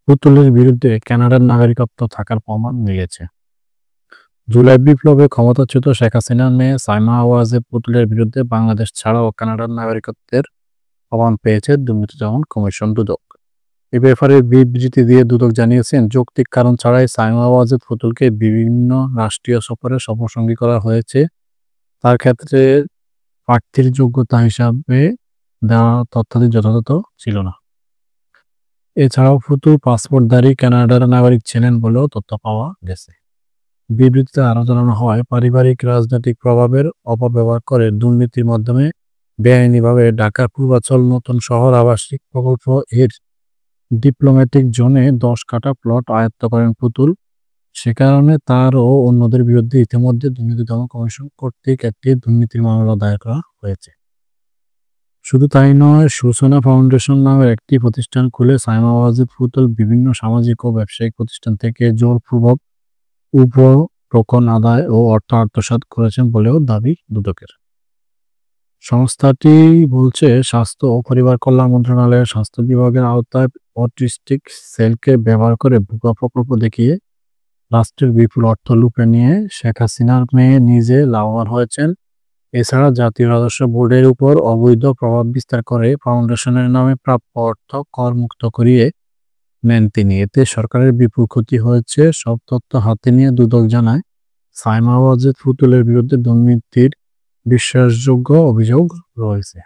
পুতুলের বিরুদ্ধে কানাডার নাগরিকত্ব থাকার প্রমাণ মিলেছে। জুলাই বিপ্লবে ক্ষমতাচ্যুত শেখ হাসিনার মেয়ে সাইমা আওয়াজে পুতুলের বিরুদ্ধে বাংলাদেশ ছাড়াও কানাডার নাগরিকত্বের প্রমাণ পেয়েছে দুর্নীতি দমন কমিশন দুদক। এ ব্যাপারে বিবৃতি দিয়ে দুদক জানিয়েছেন, যৌক্তিক কারণ ছাড়াই সাইমা আওয়াজের পুতুলকে বিভিন্ন রাষ্ট্রীয় সফরে সফরসঙ্গী করা হয়েছে। তার ক্ষেত্রে প্রার্থীর যোগ্যতা হিসাবে দেওয়া তথ্যাদি যথাযথ ছিল না। এছাড়াও পুতুল পাসপোর্টধারী কানাডার নাগরিক ছিলেন বলেও তথ্য পাওয়া গেছে। বিবৃতিতে আরও জানানো হয়, পারিবারিক রাজনৈতিক প্রভাবের অপব্যবহার করে দুর্নীতির মাধ্যমে বেআইনিভাবে ঢাকার পূর্বাঞ্চল নতুন শহর আবাসিক প্রকল্প এর ডিপ্লোম্যাটিক জোনে 10 কাঠা প্লট আয়ত্ত করেন পুতুল। সে কারণে তার ও অন্যদের বিরুদ্ধে ইতিমধ্যে দুর্নীতি দমন কমিশন কর্তৃক একটি দুর্নীতির মামলা দায়ের করা হয়েছে। শুধু তাই নয়, সূচনা ফাউন্ডেশন নামের একটি প্রতিষ্ঠান খুলে সাইমা ওয়াজেদ পুতুল বিভিন্ন সামাজিক ও ব্যবসায়িক প্রতিষ্ঠান থেকে জোরপূর্বক উপটোকন আদায় ও অর্থ আত্মসাৎ করেছেন বলেও দাবি দুদকের। সংস্থাটি বলছে, স্বাস্থ্য ও পরিবার কল্যাণ মন্ত্রণালয়ের স্বাস্থ্য বিভাগের আওতায় অটিস্টিক সেলকে ব্যবহার করে ভুয়া প্রকল্প দেখিয়ে রাষ্ট্রের বিপুল অর্থ লুপে নিয়ে শেখ হাসিনার মেয়ে নিজে লাভবান হয়েছেন। এছাড়া জাতীয় রাজস্ব বোর্ডের উপর অবৈধ প্রভাব বিস্তার করে ফাউন্ডেশনের নামে প্রাপ্য অর্থ করমুক্ত করিয়ে নেন তিনি। এতে সরকারের বিপুল ক্ষতি হয়েছে। সব তথ্য হাতে নিয়ে দুদক জানায়, সাইমা ওয়াজেদ পুতুলের বিরুদ্ধে দুর্নীতির বিশ্বাসযোগ্য অভিযোগ রয়েছে।